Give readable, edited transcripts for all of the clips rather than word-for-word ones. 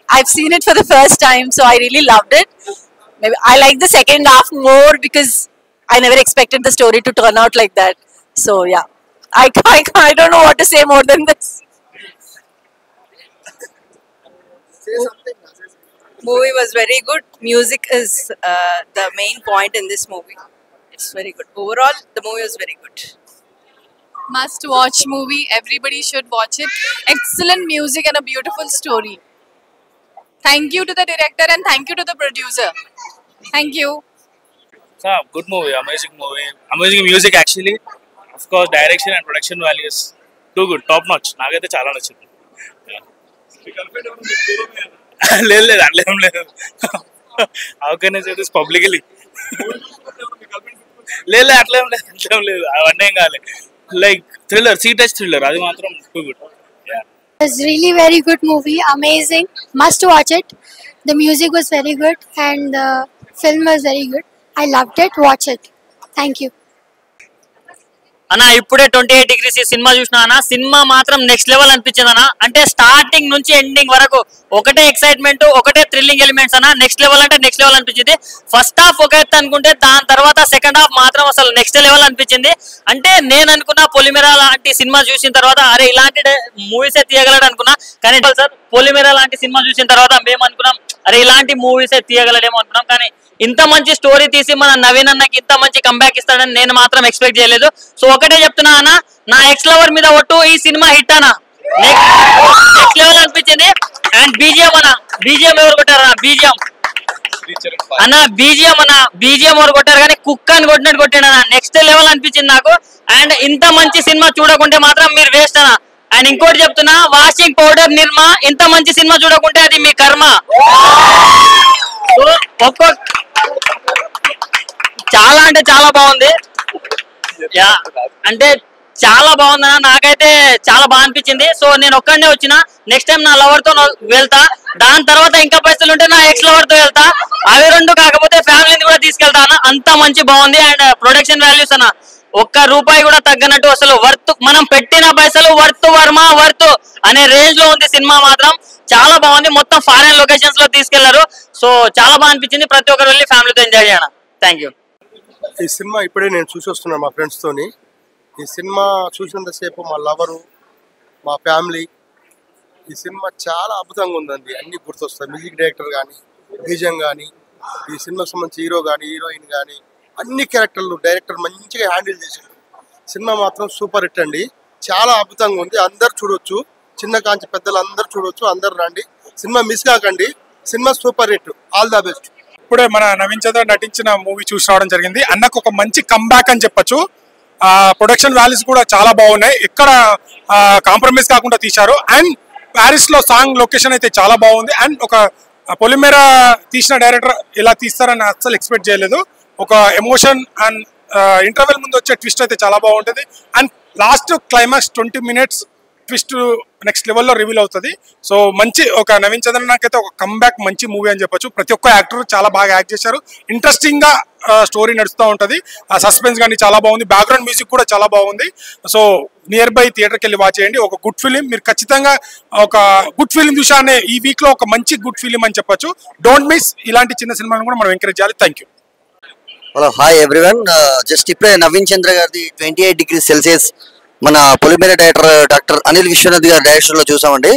I've seen it for the first time, so I really loved it. Maybe I like the second half more because I never expected the story to turn out like that. So yeah, I don't know what to say more than this. Movie was very good. Music is the main point in this movie. It's very good. Overall, the movie was very good. Must watch movie. Everybody should watch it. Excellent music and a beautiful story. Thank you to the director and thank you to the producer. Thank you. Good movie, amazing music actually. Of course, direction and production values too good, top notch. Nagaithe chala nachindi. లేదు అట్లా ఏం లేదు. How can I say this publicly? లేదు అట్లా ఏం లేదు అవన్నీ ఏం కాలే. Like thriller, C-touch thriller, అది మాత్రం too good. It's really very good movie, amazing. Must watch it. The music was very good and the film was very good. I loved it. Watch it. Thank you. అన్న ఇప్పుడే 28 degrees cinema చూసినా అన్న, cinema మాత్రం next level అనిపించింది అన్న. అంటే starting నుంచి ending వరకు ఒకటే ఎక్సైట్మెంట్, ఒకటే థ్రిల్లింగ్ ఎలిమెంట్స్ అన్న. నెక్స్ట్ లెవెల్ అంటే నెక్స్ట్ లెవెల్ అనిపించింది. ఫస్ట్ హాఫ్ ఒక ఎత్తు అనుకుంటే దాని తర్వాత సెకండ్ హాఫ్ మాత్రం అసలు నెక్స్ట్ లెవెల్ అనిపించింది. అంటే నేను అనుకున్న పొలిమేర లాంటి సినిమా చూసిన తర్వాత అరే ఇలాంటి మూవీసే తీయగలడు అనుకున్నా. కానీ సార్ పొలిమేర లాంటి సినిమా చూసిన తర్వాత మేము అనుకున్నాం అరే ఇలాంటి మూవీసే తీయగలడేమో అనుకున్నాం. కానీ ఇంత మంచి స్టోరీ తీసి మన నవీన్ అన్నకి ఇంత మంచి కంబ్యాక్ ఇస్తాడని నేను మాత్రం ఎక్స్పెక్ట్ చేయలేదు. సో ఒకటే చెప్తున్నా అన్న, నా ఎక్స్ లవర్ మీద ఒట్టు, ఈ సినిమా హిట్ అన్న, నెక్స్ట్ లెవెల్ అనిపించింది. అండ్ బీజిఎం అన్న, బీజిఎం ఎవరు కొట్టారన్న? బీజిఎం అన్న, బీజిఎం ఎవరు కొట్టారు కానీ కుక్క అని కొట్టినట్టు కొట్టాడు అన్న. నెక్స్ట్ లెవెల్ అనిపించింది నాకు. అండ్ ఇంత మంచి సినిమా చూడకుంటే మాత్రం మీరు వేస్ట్ అన్న. అండ్ ఇంకోటి చెప్తున్నా, వాషింగ్ పౌడర్ నిర్మా, ఇంత మంచి సినిమా చూడకుంటే అది మీ కర్మ. చాలా అంటే చాలా బాగుంది. అంటే చాలా బాగుందన్న, నాకైతే చాలా బాగా అనిపించింది. సో నేను ఒక్కడనే వచ్చిన, నెక్స్ట్ టైం నా లవర్ తో వెళ్తా, దాని తర్వాత ఇంకా పైసలు ఉంటే నా ఎక్స్ లవర్ తో వెళ్తా. అవి రెండు కాకపోతే ఫ్యామిలీని కూడా తీసుకెళ్తా అన్న. అంత మంచి బాగుంది. అండ్ ప్రొడక్షన్ వాల్యూస్ అన్న, ఒక్క రూపాయి కూడా తగ్గనట్టు, అసలు వర్త్, మనం పెట్టిన పైసలు వర్త్ వర్మ వర్త్ అనే రేంజ్ లో ఉంది సినిమా మాత్రం. చాలా బాగుంది. మొత్తం ఫారెన్ లొకేషన్స్ లో తీసుకెళ్లారు. సో చాలా బాగా అనిపించింది. ప్రతి ఒక్కరు వెళ్ళి ఫ్యామిలీతో ఎంజాయ్ చేయడం. Thank you. ఈ సినిమా ఇప్పుడే నేను చూసి వస్తున్నాను మా ఫ్రెండ్స్ తోని. ఈ సినిమా చూసినంతసేపు మా లవరు, మా ఫ్యామిలీ, ఈ సినిమా చాలా అద్భుతంగా ఉందండి. అన్ని గుర్తొస్తాయి. మ్యూజిక్ డైరెక్టర్ కానీ, బీజం కానీ, ఈ సినిమాకి సంబంధించి హీరో కానీ, హీరోయిన్ కానీ, అన్ని క్యారెక్టర్లు డైరెక్టర్ మంచిగా హ్యాండిల్ చేశారు. సినిమా మాత్రం సూపర్ హిట్ అండి. చాలా అద్భుతంగా ఉంది. అందరు చూడొచ్చు, చిన్న కాంచి పెద్దలు అందరు చూడొచ్చు. అందరు రండి, సినిమా మిస్ కాకండి. Cinema super hit. All the best. ఇప్పుడే మన నవీన్ చంద్ర నటించిన మూవీ చూసి రావడం జరిగింది. అన్నకు ఒక మంచి కంబ్యాక్ అని చెప్పొచ్చు. ప్రొడక్షన్ వాల్యూస్ కూడా చాలా బాగున్నాయి. ఎక్కడ కాంప్రమైజ్ కాకుండా తీశారు. అండ్ ప్యారిస్ లో సాంగ్ లొకేషన్ అయితే చాలా బాగుంది. అండ్ ఒక పొలిమేర తీసిన డైరెక్టర్ ఇలా తీస్తారని అస్సలు ఎక్స్పెక్ట్ చేయలేదు. ఒక ఎమోషన్ అండ్ ఇంటర్వెల్ ముందు వచ్చే ట్విస్ట్ అయితే చాలా బాగుంటుంది. And last climax 20 minutes twist next లెవెల్లో రివీల్ అవుతుంది. సో మంచి ఒక నవీన్ చంద్రన్ నాకైతే ఒక కంబ్యాక్ మంచి మూవీ అని చెప్పొచ్చు. ప్రతి ఒక్క యాక్టర్ చాలా బాగా యాక్ట్ చేశారు. ఇంట్రెస్టింగ్ గా స్టోరీ నడుస్తూ ఉంటుంది. ఆ సస్పెన్స్ కానీ చాలా బాగుంది. బ్యాక్గ్రౌండ్ మ్యూజిక్ కూడా చాలా బాగుంది. సో నియర్ బై థియేటర్కి వెళ్ళి వాచ్ చేయండి. ఒక గుడ్ ఫిలిం, మీరు ఖచ్చితంగా ఒక గుడ్ ఫిలిం చూసానే ఈ వీక్ లో ఒక మంచి గుడ్ ఫిలిం అని చెప్పొచ్చు. Don't miss. ఇలాంటి చిన్న సినిమాలను కూడా మనం ఎంకరేజ్ చేయాలి. Thank you. Hello, hi everyone. Just ఇప్పుడే నవీన్ చంద్ర గారిది 28 degrees Celsius మన పొలిమేర డైరెక్టర్ డాక్టర్ అనిల్ విశ్వనాథ్ గారి డైరెక్షన్లో చూసామండి.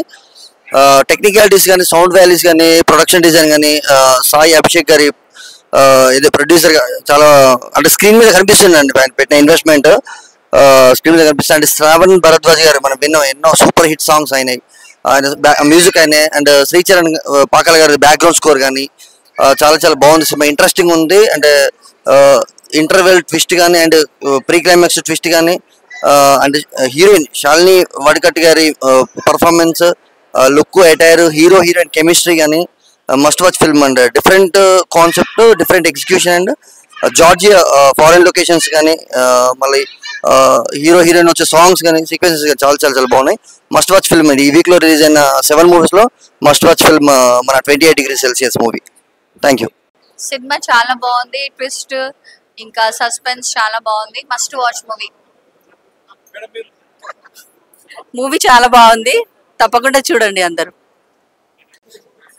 టెక్నికాలిటీస్ కానీ, సౌండ్ వాల్యూస్ కానీ, ప్రొడక్షన్ డిజైన్ కానీ, సాయి అభిషేక్ గారి ఇది ప్రొడ్యూసర్ చాలా అంటే స్క్రీన్ మీద కనిపిస్తుంది అండి. పెట్టిన ఇన్వెస్ట్మెంట్ స్క్రీన్ మీద కనిపిస్తుంది. అంటే శ్రావణ్ భరద్వాజ్ గారు మనం విన్నాం, ఎన్నో సూపర్ హిట్ సాంగ్స్ అయినాయి. ఆయన మ్యూజిక్ అయినాయి. అండ్ శ్రీచరణ్ పాకాల గారి బ్యాక్గ్రౌండ్ స్కోర్ కానీ చాలా చాలా బాగుంది. సినిమా ఇంట్రెస్టింగ్ ఉంది. అంటే ఇంటర్వెల్ ట్విస్ట్ కానీ అండ్ ప్రీ క్లైమాక్స్ ట్విస్ట్ కానీ అండ్ హీరోయిన్ శాలిని వడికట్టి గారి performance, look, attire, hero heroine chemistry కానీ must watch film and different concept, different execution and Georgia foreign locations కానీ మళ్ళీ హీరో హీరోయిన్ వచ్చే సాంగ్స్ కానీ సీక్వెన్సెస్ కానీ చాలా చాలా చాలా బాగున్నాయి. మస్ట్ వాచ్ ఫిల్మ్ అండి. ఈ వీక్లో రిలీజ్ అయిన 7 movies లో మస్ట్ వాచ్ ఫిల్మ్ మన 28 degrees Celsius movie. Thank you. Cinema చాలా బాగుంది. ట్విస్ట్ ఇంకా సస్పెన్స్ చాలా బాగుంది. Must watch movie. మూవీ చాలా బాగుంది, తప్పకుండా చూడండి అందరూ.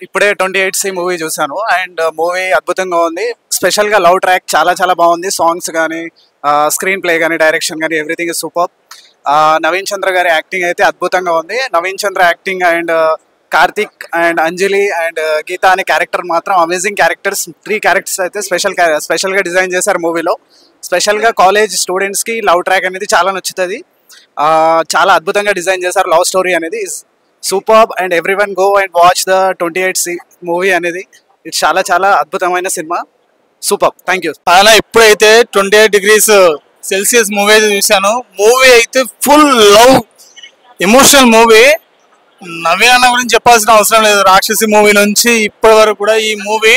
ఇప్పుడే 28C మూవీ చూసాను అండ్ మూవీ అద్భుతంగా ఉంది. స్పెషల్గా లవ్ ట్రాక్ చాలా చాలా బాగుంది. సాంగ్స్ కానీ, స్క్రీన్ ప్లే కానీ, డైరెక్షన్ కానీ everything is super. Naveen Chandra గారి యాక్టింగ్ అయితే అద్భుతంగా ఉంది. Naveen Chandra acting and Karthik and Anjali and Geetha అనే క్యారెక్టర్ మాత్రం అమేజింగ్ క్యారెక్టర్స్. 3 క్యారెక్టర్స్ అయితే స్పెషల్గా డిజైన్ చేశారు మూవీలో. స్పెషల్గా కాలేజ్ స్టూడెంట్స్కి లవ్ ట్రాక్ అనేది చాలా నచ్చుతుంది. చాలా అద్భుతంగా డిజైన్ చేశారు. లవ్ స్టోరీ అనేది is superb and every one go and watch the 28C movie అనేది. ఇట్స్ చాలా చాలా అద్భుతమైన సినిమా. సూపర్. Thank you. అలా ఇప్పుడైతే 28 degrees Celsius మూవీ అయితే చూశాను. మూవీ అయితే full love emotional movie. Naveen అన్న గురించి చెప్పాల్సిన అవసరం లేదు. రాక్షసి మూవీ నుంచి ఇప్పటి వరకు కూడా ఈ మూవీ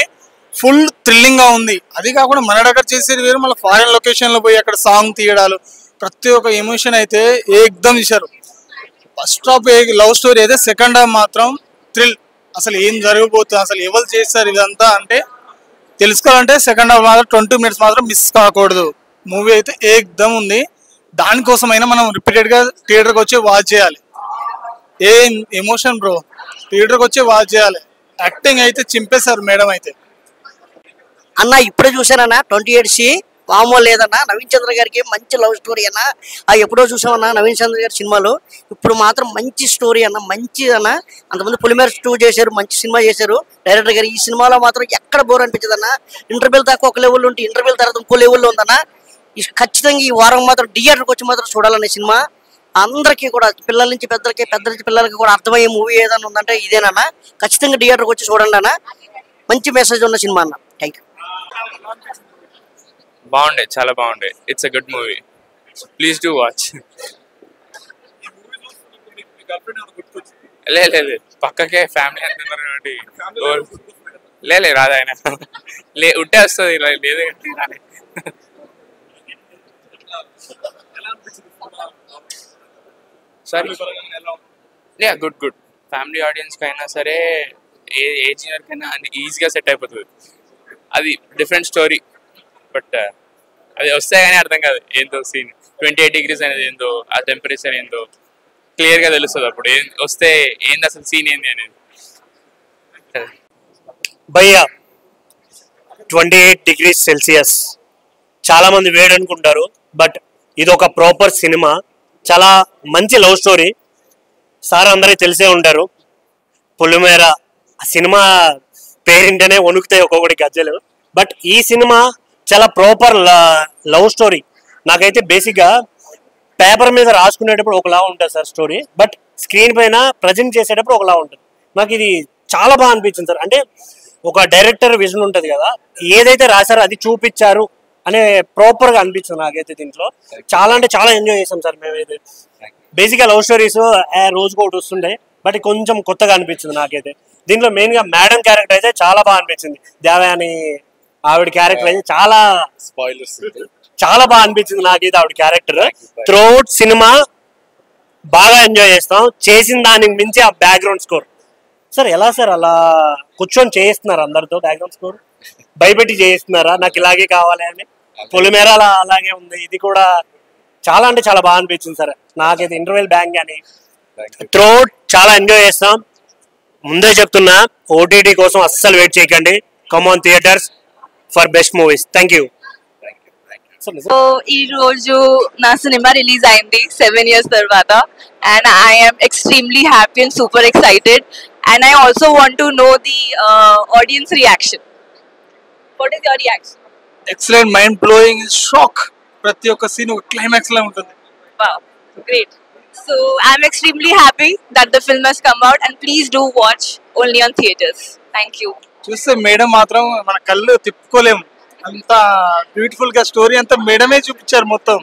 ఫుల్ థ్రిల్లింగ్ గా ఉంది. అది కాకుండా మన దగ్గర చేసేది వేరు, మళ్ళీ ఫారెన్ లొకేషన్ లో పోయి అక్కడ సాంగ్ తీయడాలు, ప్రతి ఒక్క ఎమోషన్ అయితే ఏకదం తీశారు. ఫస్ట్ హాఫ్ లవ్ స్టోరీ అయితే, సెకండ్ హాఫ్ మాత్రం థ్రిల్. అసలు ఏం జరగబోతుంది, అసలు ఎవరు చేస్తారు ఇదంతా అంటే తెలుసుకోవాలంటే సెకండ్ హాఫ్ మాత్రం 20 minutes మాత్రం మిస్ కాకూడదు. మూవీ అయితే ఏకదం ఉంది. దానికోసమైనా మనం రిపీటెడ్ గా థియేటర్కి వచ్చి వాచ్ చేయాలి. ఏ ఎమోషన్ బ్రో, థియేటర్కి వచ్చి వాచ్ చేయాలి. యాక్టింగ్ అయితే చింపేశారు మేడం అయితే. అన్న ఇప్పుడే చూసానన్నా 28C వామో లేదన్నా. నవీన్ చంద్ర గారికి మంచి లవ్ స్టోరీ అన్న. ఎప్పుడో చూసామన్నా నవీన్ చంద్ర గారి సినిమాలో. ఇప్పుడు మాత్రం మంచి స్టోరీ అన్న, మంచి అన్న. అంతమంది పొలిమేర 2 చేశారు, మంచి సినిమా చేశారు డైరెక్టర్ గారు. ఈ సినిమాలో మాత్రం ఎక్కడ బోర్ అనిపించదు అన్న. ఇంటర్వెల్ దాకా ఒక లెవెల్ ఉంటే ఇంటర్వెల్ తర్వాత ఇంకో లెవెల్లో ఉందన్న. ఖచ్చితంగా ఈ వారం మాత్రం థియేటర్కి వచ్చి మాత్రం చూడాలనే సినిమా. అందరికీ కూడా పిల్లల నుంచి పెద్దలకి, పెద్ద నుంచి పిల్లలకి కూడా అర్థమయ్యే మూవీ ఏదైనా ఉందంటే ఇదేనన్నా. ఖచ్చితంగా థియేటర్కి వచ్చి చూడండి అన్న. మంచి మెసేజ్ ఉన్న సినిమా అన్న. Thank you. బాగుండే, చాలా బాగుండే. It's a good movie. Please do watch. లేదు పక్కకే ఫ్యామిలీ అంటున్నారు కాబట్టి లే రాదు ఆయన. ఉంటే వస్తుంది, లేదు సరే. గుడ్. ఫ్యామిలీ ఆడియన్స్ కైనా సరే, ఏ ఏజ్ వరకైనా ఈజీగా సెట్ అయిపోతుంది. అది డిఫరెంట్ స్టోరీ, బట్ అది వస్తే కానీ అర్థం కాదు ఏందో సీన్. 28 degrees అనేది ఏందో, ఆ టెంపరేచర్ ఏందో క్లియర్గా తెలుస్తుంది అప్పుడు. వస్తే ఏంది అసలు సీన్ ఏంది అనేది. భయ్యా 28 degrees Celsius చాలా మంది వేడి అనుకుంటారు, బట్ ఇది ఒక ప్రాపర్ సినిమా. చాలా మంచి లవ్ స్టోరీ. సార్ అందరికీ తెలిసే ఉంటారు. పొలిమేర సినిమా పేరింటనే వణుకుతాయి ఒక్కొక్కటి గజ్జలు. బట్ ఈ సినిమా చాలా ప్రాపర్ లవ్ స్టోరీ. నాకైతే బేసిక్గా పేపర్ మీద రాసుకునేటప్పుడు ఒకలా ఉంటుంది సార్ స్టోరీ, బట్ స్క్రీన్ పైన ప్రజెంట్ చేసేటప్పుడు ఒకలా ఉంటుంది. నాకు ఇది చాలా బాగా అనిపించింది సార్. అంటే ఒక డైరెక్టర్ విజన్ ఉంటుంది కదా, ఏదైతే రాశారో అది చూపించారు అనే ప్రాపర్గా అనిపించింది నాకైతే. దీంట్లో చాలా అంటే చాలా ఎంజాయ్ చేసాం సార్ మేమైతే. బేసిక్గా లవ్ స్టోరీస్ రోజుకు ఒకటి వస్తుండే, బట్ కొంచెం కొత్తగా అనిపించింది నాకైతే. దీంట్లో మెయిన్గా మేడం క్యారెక్టర్ అయితే చాలా బాగా అనిపించింది. దేవయాని ఆవిడ క్యారెక్టర్ అయితే చాలా బాగా అనిపించింది నాకైతే. ఆవిడ క్యారెక్టర్ త్రూఅవుట్ సినిమా బాగా ఎంజాయ్ చేస్తాం. చేసిన దానికి మించి ఆ బ్యాక్గ్రౌండ్ స్కోర్ సార్ ఎలా సార్ అలా కూర్చొని చేయిస్తున్నారు అందరితో బ్యాక్గ్రౌండ్ స్కోర్ భయపెట్టి చేయిస్తున్నారా నాకు ఇలాగే కావాలి అని? పొలిమేర అలాగే ఉంది, ఇది కూడా చాలా అంటే చాలా బాగా అనిపించింది సార్ నాకైతే. ఇంటర్వెల్ బ్యాంక్ అని త్రోట్ చాలా ఎంజాయ్ చేస్తాం. ముందే చెప్తున్నా ఓటీటీ కోసం అస్సలు వెయిట్ చేయకండి. Come on theatres for best movies. Thank you. So ఈ రోజు నా సినిమా రిలీజ్ అయింది 7 years తర్వాత, and I'm extremely happy and super excited, and I also want to know the audience reaction. What is your reaction? Excellent, mind blowing, shock. ప్రతి ఒక్క scene ఒక climax లా ఉంటుంది. Wow, great. So I'm extremely happy that the film has come out, and please do watch only on theaters. Thank you. చూస్తే madam మాత్రం మన కళ్ళు తిప్పుకోలేము, అంత beautiful గా స్టోరీ అంతా మేడమే చూపించారు. మొత్తం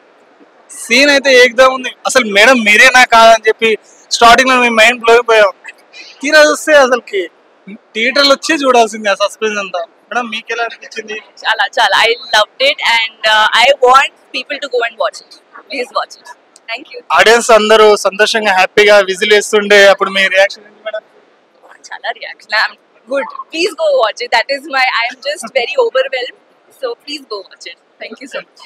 సీన్ అయితే ఏకదమ్ ఉంది. అసలు మేడం మీరేనా కాదని చెప్పి స్టార్టింగ్ లో మేము మైండ్ బ్లోయింగ్ పోయాం. తీరా చూస్తే అసలుకి థియేటర్లో వచ్చి చూడాల్సింది ఆ సస్పెన్స్ అంతా. మేడం మీకు ఎలా అనిపించింది? Chala chala, I loved it, and I want people to go and watch it. Please watch it. Thank you. Audience అందరూ సంతోషంగా హ్యాపీగా విజిల్ వేస్తుండే, అప్పుడు మీ రియాక్షన్ ఏంటి madam? Chala reaction. I'm good. Please go watch it. That is my. I am just very overwhelmed. So please go watch it. Thank you so much.